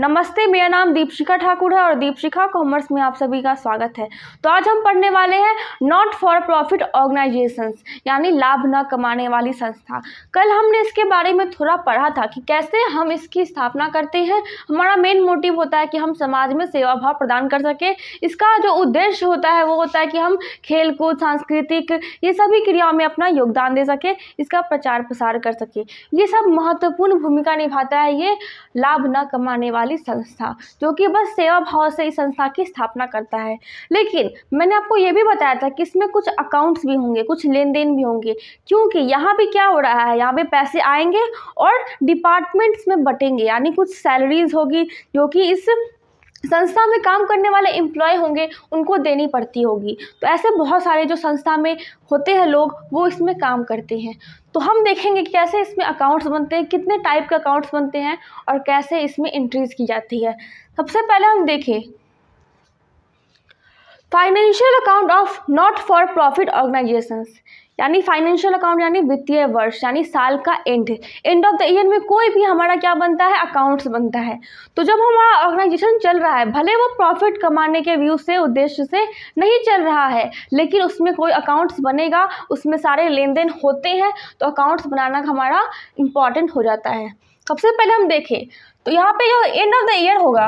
नमस्ते, मेरा नाम दीपशिखा ठाकुर है और दीपशिखा कॉमर्स में आप सभी का स्वागत है। तो आज हम पढ़ने वाले हैं नॉट फॉर प्रॉफिट ऑर्गेनाइजेशंस, यानी लाभ न कमाने वाली संस्था। कल हमने इसके बारे में थोड़ा पढ़ा था कि कैसे हम इसकी स्थापना करते हैं। हमारा मेन मोटिव होता है कि हम समाज में सेवा भाव प्रदान कर सके। इसका जो उद्देश्य होता है वो होता है कि हम खेल कूद, सांस्कृतिक, ये सभी क्रियाओं में अपना योगदान दे सके, इसका प्रचार प्रसार कर सके। ये सब महत्वपूर्ण भूमिका निभाता है ये लाभ न कमाने वाली संस्था, जो कि बस सेवा भाव से इस संस्था की स्थापना करता है। लेकिन मैंने आपको ये भी बताया था कि इसमें कुछ अकाउंट्स भी होंगे, कुछ लेन देन भी होंगे, क्योंकि यहाँ पे क्या हो रहा है, यहाँ पे पैसे आएंगे और डिपार्टमेंट्स में बटेंगे, यानी कुछ सैलरीज होगी जो कि इस संस्था में काम करने वाले एम्प्लॉय होंगे, उनको देनी पड़ती होगी। तो ऐसे बहुत सारे जो संस्था में होते हैं लोग, वो इसमें काम करते हैं। तो हम देखेंगे कि कैसे इसमें अकाउंट्स बनते हैं, कितने टाइप के अकाउंट्स बनते हैं और कैसे इसमें एंट्रीज की जाती है। सबसे पहले हम देखें financial account of not for profit organisations, यानी फाइनेंशियल अकाउंट यानी वित्तीय वर्ष, यानी साल का एंड ऑफ द ईयर में कोई भी हमारा क्या बनता है, अकाउंट्स बनता है। तो जब हमारा ऑर्गेनाइजेशन चल रहा है, भले वो प्रॉफिट कमाने के व्यू से, उद्देश्य से नहीं चल रहा है, लेकिन उसमें कोई अकाउंट्स बनेगा, उसमें सारे लेन देन होते हैं, तो अकाउंट्स बनाना हमारा इम्पॉर्टेंट हो जाता है। सबसे पहले हम देखें तो यहाँ पे जो एंड ऑफ द ईयर होगा,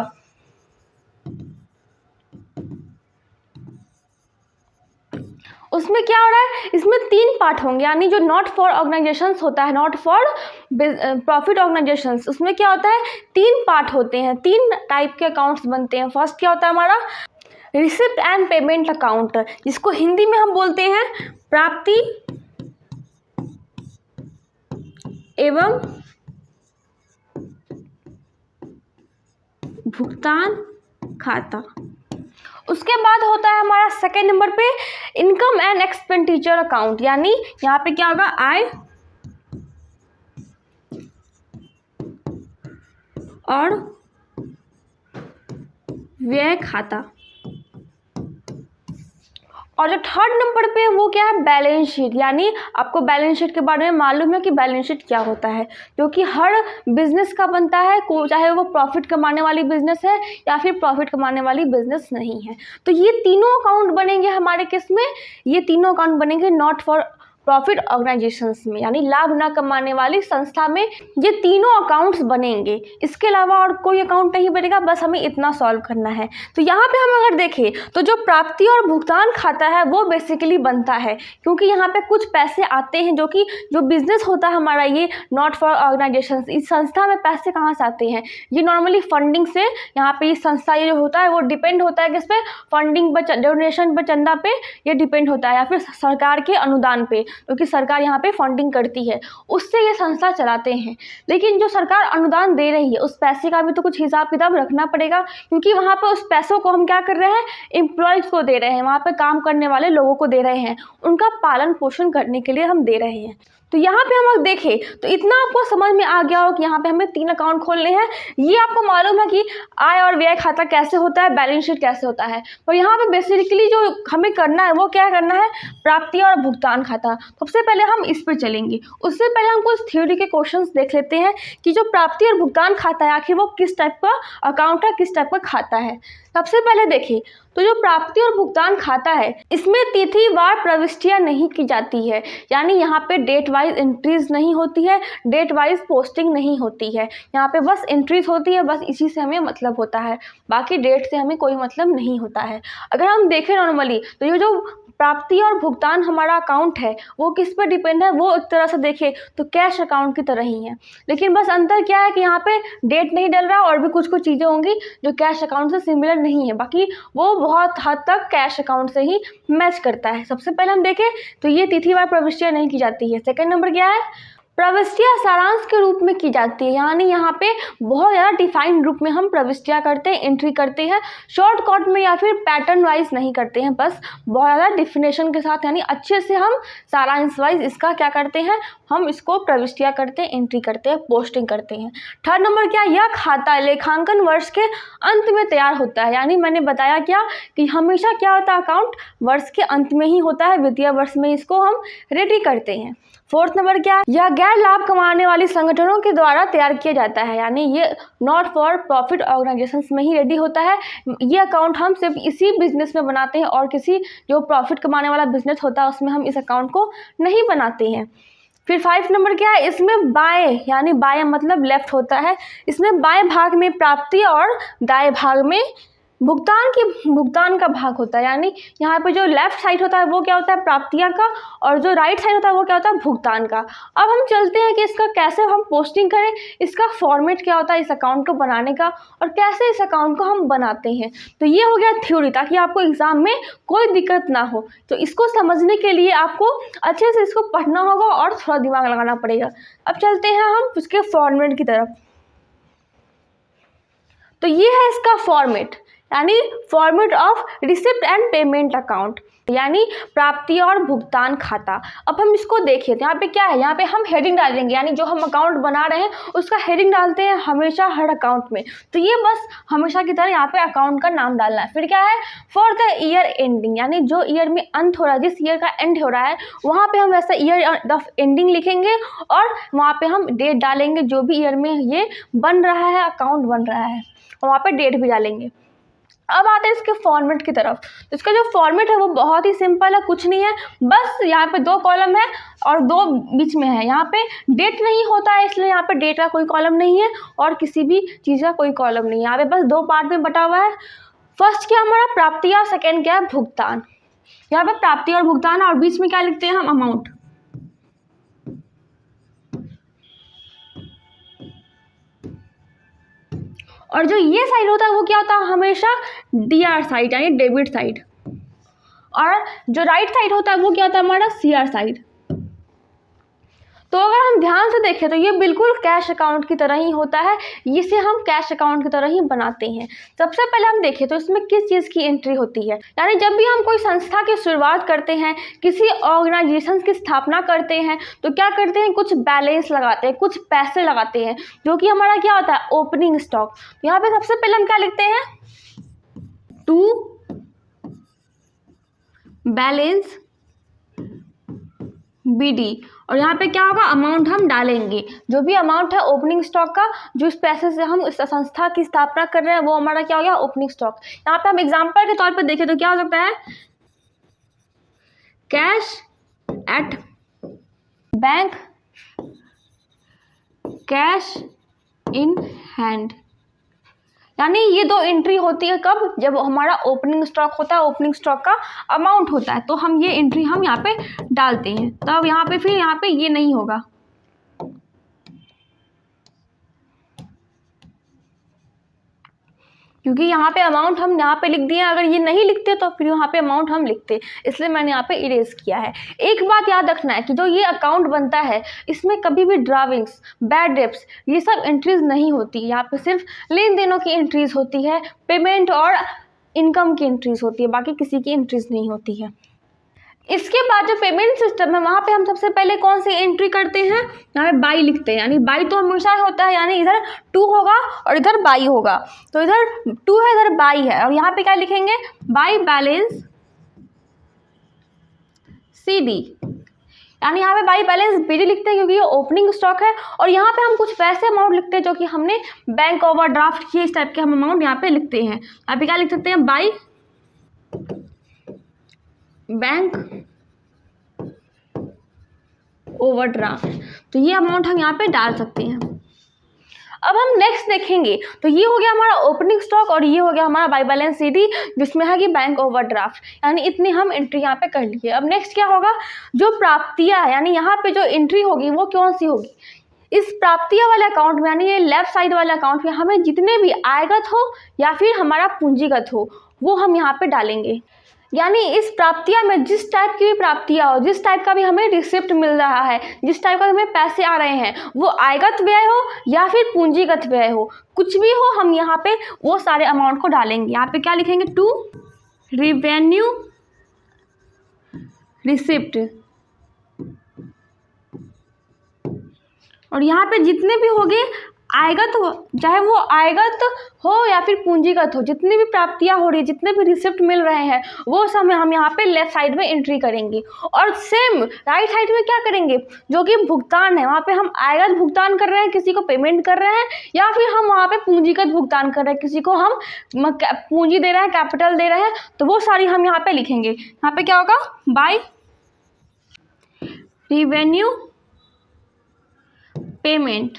उसमें क्या हो रहा है, इसमें 3 पार्ट होंगे, यानी जो नॉट फॉर ऑर्गेनाइजेशंस होता है, नॉट फॉर प्रॉफिट ऑर्गेनाइजेशंस, उसमें क्या होता है, 3 पार्ट होते हैं, 3 टाइप के अकाउंट्स बनते हैं। फर्स्ट क्या होता है हमारा रिसिप्ट एंड पेमेंट अकाउंट, जिसको हिंदी में हम बोलते हैं प्राप्ति एवं भुगतान खाता। उसके बाद होता है हमारा सेकेंड नंबर पे इनकम एंड एक्सपेंडिचर अकाउंट, यानी यहाँ पे क्या होगा, आय और व्यय खाता। और जो थर्ड नंबर पे वो क्या है, बैलेंस शीट, यानी आपको बैलेंस शीट के बारे में मालूम है कि बैलेंस शीट क्या होता है, जो कि हर बिजनेस का बनता है, चाहे वो प्रॉफिट कमाने वाली बिजनेस है या फिर प्रॉफिट कमाने वाली बिजनेस नहीं है। तो ये तीनों अकाउंट बनेंगे हमारे किस में, ये तीनों अकाउंट बनेंगे नॉट फॉर प्रॉफिट ऑर्गेनाइजेशंस में, यानी लाभ न कमाने वाली संस्था में ये तीनों अकाउंट्स बनेंगे। इसके अलावा और कोई अकाउंट नहीं बनेगा, बस हमें इतना सॉल्व करना है। तो यहाँ पे हम अगर देखें तो जो प्राप्ति और भुगतान खाता है वो बेसिकली बनता है, क्योंकि यहाँ पे कुछ पैसे आते हैं, जो कि जो बिजनेस होता है हमारा ये नॉट फॉर ऑर्गेनाइजेशंस, इस संस्था में पैसे कहाँ से आते हैं, ये नॉर्मली फंडिंग से। यहाँ पे ये संस्था ये जो होता है वो डिपेंड होता है किस पे, फंडिंग पर, डोनेशन पर, चंदा पे ये डिपेंड होता है, या फिर सरकार के अनुदान पे, क्योंकि सरकार यहाँ पे फंडिंग करती है, उससे ये संस्था चलाते हैं। लेकिन जो सरकार अनुदान दे रही है उस पैसे का भी तो कुछ हिसाब किताब रखना पड़ेगा, क्योंकि वहाँ पे उस पैसों को हम क्या कर रहे हैं, एम्प्लॉयज़ को दे रहे हैं, वहाँ पे काम करने वाले लोगों को दे रहे हैं, उनका पालन पोषण करने के लिए हम दे रहे हैं। तो यहाँ पे हम अगर देखें तो इतना आपको समझ में आ गया हो कि यहाँ पे हमें 3 अकाउंट खोलने हैं। ये आपको मालूम है कि आय और व्यय खाता कैसे होता है, बैलेंस शीट कैसे होता है। और यहाँ पे बेसिकली जो हमें करना है वो क्या करना है, प्राप्ति और भुगतान खाता। सबसे पहले हम इस पर चलेंगे, उससे पहले हम कुछ थ्योरी के क्वेश्चंस देख लेते हैं कि जो प्राप्ति और भुगतान खाता है आखिर वो किस टाइप का अकाउंट है, किस टाइप का खाता है। सबसे पहले देखिए तो जो प्राप्ति और भुगतान खाता है, इसमें तिथिवार प्रविष्टियां नहीं की जाती है, यानी यहाँ पे डेट वाइज एंट्रीज नहीं होती है, डेट वाइज पोस्टिंग नहीं होती है, यहाँ पे बस एंट्रीज होती है, बस इसी से हमें मतलब होता है, बाकी डेट से हमें कोई मतलब नहीं होता है। अगर हम देखें नॉर्मली तो ये जो प्राप्ति और भुगतान हमारा अकाउंट है वो किस पर डिपेंड है, वो एक तरह से देखें तो कैश अकाउंट की तरह ही है, लेकिन बस अंतर क्या है कि यहाँ पे डेट नहीं डल रहा और भी कुछ कुछ चीज़ें होंगी जो कैश अकाउंट से सिमिलर नहीं है, बाकी वो बहुत हद तक कैश अकाउंट से ही मैच करता है। सबसे पहले हम देखें तो ये तिथिवार प्रविष्टियाँ नहीं की जाती है। सेकेंड नंबर क्या है, प्रविष्टियाँ सारांश के रूप में की जाती है, यानी यहाँ पे बहुत ज़्यादा डिफाइंड रूप में हम प्रविष्टियाँ करते हैं, एंट्री करते हैं, शॉर्टकट में या फिर पैटर्न वाइज नहीं करते हैं, बस बहुत ज़्यादा डिफिनेशन के साथ, यानी अच्छे से हम सारांश वाइज इसका क्या करते हैं, हम इसको प्रविष्टियाँ करते हैं, एंट्री करते हैं, पोस्टिंग करते हैं। थर्ड नंबर क्या, यह खाता लेखांकन वर्ष के अंत में तैयार होता है, यानी मैंने बताया क्या कि हमेशा क्या होता है, अकाउंट वर्ष के अंत में ही होता है, वित्तीय वर्ष में इसको हम रेडी करते हैं। फोर्थ नंबर क्या है, यह गैर लाभ कमाने वाली संगठनों के द्वारा तैयार किया जाता है, यानी ये नॉट फॉर प्रॉफिट ऑर्गेनाइजेशंस में ही रेडी होता है। ये अकाउंट हम सिर्फ इसी बिजनेस में बनाते हैं और किसी जो प्रॉफिट कमाने वाला बिजनेस होता है उसमें हम इस अकाउंट को नहीं बनाते हैं। फिर 5 नंबर क्या है, इसमें बाएं यानी बाएं मतलब लेफ्ट होता है, इसमें बाएं भाग में प्राप्ति और दाएं भाग में भुगतान का भाग होता है, यानी यहाँ पे जो लेफ्ट साइड होता है वो क्या होता है प्राप्तियां का और जो राइट साइड होता है वो क्या होता है भुगतान का। अब हम चलते हैं कि इसका कैसे हम पोस्टिंग करें, इसका फॉर्मेट क्या होता है इस अकाउंट को बनाने का और कैसे इस अकाउंट को हम बनाते हैं। तो ये हो गया थ्योरी, ताकि आपको एग्जाम में कोई दिक्कत ना हो। तो इसको समझने के लिए आपको अच्छे से इसको पढ़ना होगा और थोड़ा दिमाग लगाना पड़ेगा। अब चलते हैं हम उसके फॉर्मेट की तरफ। तो ये है इसका फॉर्मेट, यानी format of receipt and payment account, यानी प्राप्ति और भुगतान खाता। अब हम इसको देखिए, यहाँ पे क्या है, यहाँ पे हम हेडिंग डालेंगे, यानी जो हम अकाउंट बना रहे हैं उसका हेडिंग डालते हैं हमेशा हर अकाउंट में। तो ये बस हमेशा की तरह यहाँ पे अकाउंट का नाम डालना है। फिर क्या है, फॉर द ईयर एंडिंग, यानी जो ईयर में अंत हो रहा है, जिस ईयर का एंड हो रहा है वहाँ पे हम वैसा ईयर ऑफ एंडिंग लिखेंगे और वहाँ पे हम डेट डालेंगे, जो भी ईयर में ये बन रहा है अकाउंट बन रहा है, और वहाँ पे डेट भी डालेंगे। अब आते हैं इसके फॉर्मेट की तरफ। तो इसका जो फॉर्मेट है वो बहुत ही सिंपल है, कुछ नहीं है, बस यहाँ पे 2 कॉलम है और 2 बीच में है। यहाँ पे डेट नहीं होता है इसलिए यहाँ पे डेट का कोई कॉलम नहीं है और किसी भी चीज़ का कोई कॉलम नहीं है। यहाँ पे बस 2 पार्ट में बटा हुआ है। फर्स्ट क्या हमारा प्राप्ति और सेकेंड क्या है भुगतान। यहाँ पे प्राप्ति और भुगतान है और बीच में क्या लिखते हैं हम अमाउंट। और जो ये साइड होता है वो क्या होता है हमेशा DR साइड यानी डेबिट साइड, और जो राइट साइड होता है वो क्या होता है हमारा CR साइड। तो अगर हम ध्यान से देखें तो ये बिल्कुल कैश अकाउंट की तरह ही होता है, इसे हम कैश अकाउंट की तरह ही बनाते हैं। सबसे पहले हम देखें तो इसमें किस चीज़ की एंट्री होती है, यानी जब भी हम कोई संस्था की शुरुआत करते हैं, किसी ऑर्गेनाइजेशन की स्थापना करते हैं, तो क्या करते हैं कुछ बैलेंस लगाते हैं, कुछ पैसे लगाते हैं, जो कि हमारा क्या होता है ओपनिंग स्टॉक। तो यहाँ पे सबसे पहले हम क्या लिखते हैं, टू बैलेंस BD, और यहाँ पे क्या होगा अमाउंट हम डालेंगे, जो भी अमाउंट है ओपनिंग स्टॉक का, जो इस पैसे से हम इस संस्था की स्थापना कर रहे हैं वो हमारा क्या हो गया ओपनिंग स्टॉक। यहाँ पे हम एग्जांपल के तौर पे देखें तो क्या हो सकता है, cash at bank, cash in hand, यानी ये 2 एंट्री होती है कब, जब हमारा ओपनिंग स्टॉक होता है, ओपनिंग स्टॉक का अमाउंट होता है, तो हम ये एंट्री हम यहाँ पे डालते हैं। तब यहाँ पे फिर यहाँ पे ये नहीं होगा, क्योंकि यहाँ पे अमाउंट हम यहाँ पे लिख दिए। अगर ये नहीं लिखते तो फिर यहाँ पे अमाउंट हम लिखते, इसलिए मैंने यहाँ पे इरेज किया है। एक बात याद रखना है कि जो ये अकाउंट बनता है इसमें कभी भी ड्राविंग्स, बैड डेब्ट्स ये सब एंट्रीज नहीं होती। यहाँ पे सिर्फ लेन देनों की एंट्रीज होती है, पेमेंट और इनकम की एंट्रीज होती है, बाकी किसी की एंट्रीज नहीं होती है। इसके बाद जो पेमेंट सिस्टम है वहाँ पे हम सबसे पहले कौन सी एंट्री करते हैं, यहाँ पे बाई लिखते हैं, यानी बाई तो हमेशा होता है, यानी इधर 2 होगा और इधर बाई होगा, तो इधर 2 है इधर बाई है, और यहाँ पे क्या लिखेंगे बाई बैलेंस CD, यानी यहाँ पे बाई बैलेंस BD लिखते हैं क्योंकि ये ओपनिंग स्टॉक है। और यहाँ पे हम कुछ पैसे अमाउंट लिखते हैं जो कि हमने बैंक ओवरड्राफ्ट किए, इस टाइप के हम अमाउंट यहाँ पे लिखते हैं। यहाँ पे क्या लिख सकते हैं बाई बैंक ओवरड्राफ्ट, तो ये अमाउंट हम यहाँ पे डाल सकते हैं। अब हम नेक्स्ट देखेंगे तो ये हो गया हमारा ओपनिंग स्टॉक और ये हो गया हमारा बाई बैलेंस CD, जिसमें है कि बैंक ओवरड्राफ्ट, यानी इतनी हम एंट्री यहाँ पे कर लिए। अब नेक्स्ट क्या होगा, जो प्राप्तियाँ यानी यहाँ पे जो एंट्री होगी वो कौन सी होगी, इस प्राप्तियाँ वाले अकाउंट में यानी ये लेफ्ट साइड वाले अकाउंट में हमें जितने भी आयगत हो या फिर हमारा पूंजीगत हो वो हम यहाँ पे डालेंगे। यानी इस प्राप्तियाँ में जिस टाइप की भी प्राप्तियाँ हो, जिस टाइप का भी हमें रिसिप्ट मिल रहा है, जिस टाइप का हमें पैसे आ रहे हैं, वो आयगत व्यय हो या फिर पूंजीगत व्यय हो, कुछ भी हो, हम यहाँ पे वो सारे अमाउंट को डालेंगे। यहाँ पे क्या लिखेंगे, टू रिवेन्यू रिसिप्ट, और यहाँ पे जितने भी होंगे आयगत हो, चाहे वो आयगत हो या फिर पूंजीगत हो, जितनी भी प्राप्तियां हो रही है, जितने भी रिसिप्ट मिल रहे हैं, वो सब हम यहाँ पे लेफ्ट साइड में एंट्री करेंगे। और सेम राइट साइड में क्या करेंगे, जो कि भुगतान है, वहाँ पे हम आयगत भुगतान कर रहे हैं, किसी को पेमेंट कर रहे हैं, या फिर हम वहाँ पे पूंजीगत भुगतान कर रहे हैं, किसी को हम पूंजी दे रहे हैं, कैपिटल दे रहे हैं, तो वो सारी हम यहाँ पे लिखेंगे। यहाँ पे क्या होगा, बाय रिवेन्यू पेमेंट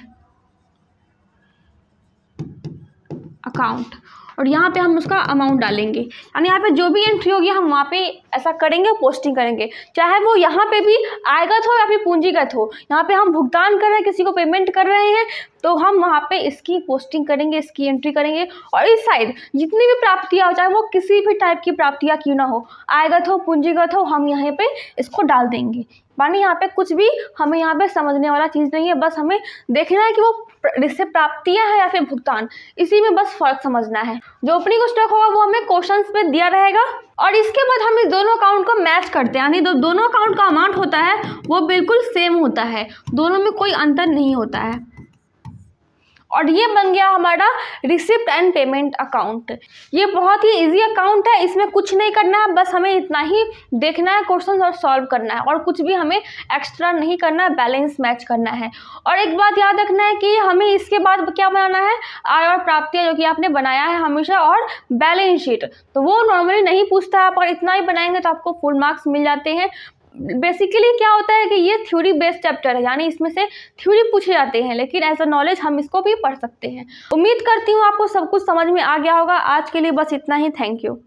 अकाउंट, और यहाँ पे हम उसका अमाउंट डालेंगे। यानी यहाँ पे जो भी एंट्री होगी हम वहाँ पे ऐसा करेंगे, पोस्टिंग करेंगे, चाहे वो यहाँ पे भी आयगत हो या फिर पूंजीगत हो। यहाँ पे हम भुगतान कर रहे हैं, किसी को पेमेंट कर रहे हैं, तो हम वहाँ पे इसकी पोस्टिंग करेंगे, इसकी एंट्री करेंगे। और इस साइड जितनी भी प्राप्तियाँ हो, चाहे वो किसी भी टाइप की प्राप्तियाँ क्यों ना हो, आयगत हो पूंजीगत हो, हम यहाँ पे इसको डाल देंगे। मानी यहाँ पे कुछ भी हमें यहाँ पे समझने वाला चीज़ नहीं है, बस हमें देखना है कि वो इससे प्राप्तियां है या फिर भुगतान, इसी में बस फर्क समझना है। जो ओपनिंग स्टॉक होगा वो हमें क्वेश्चंस में दिया रहेगा, और इसके बाद हम इस दोनों अकाउंट को मैच करते हैं, यानी दोनों अकाउंट का अमाउंट होता है वो बिल्कुल सेम होता है, दोनों में कोई अंतर नहीं होता है। और ये बन गया हमारा रिसिप्ट एंड पेमेंट अकाउंट। ये बहुत ही इजी अकाउंट है, इसमें कुछ नहीं करना है, बस हमें इतना ही देखना है क्वेश्चन और सॉल्व करना है, और कुछ भी हमें एक्स्ट्रा नहीं करना है, बैलेंस मैच करना है। और एक बात याद रखना है कि हमें इसके बाद क्या बनाना है, आय और प्राप्तियाँ, जो कि आपने बनाया है हमेशा, और बैलेंस शीट। तो वो नॉर्मली नहीं पूछता है, आप अगर इतना ही बनाएंगे तो आपको फुल मार्क्स मिल जाते हैं। बेसिकली क्या होता है कि ये थ्योरी बेस्ड चैप्टर है, यानी इसमें से थ्योरी पूछे जाते हैं, लेकिन एज अ नॉलेज हम इसको भी पढ़ सकते हैं। उम्मीद करती हूँ आपको सब कुछ समझ में आ गया होगा। आज के लिए बस इतना ही। Thank you.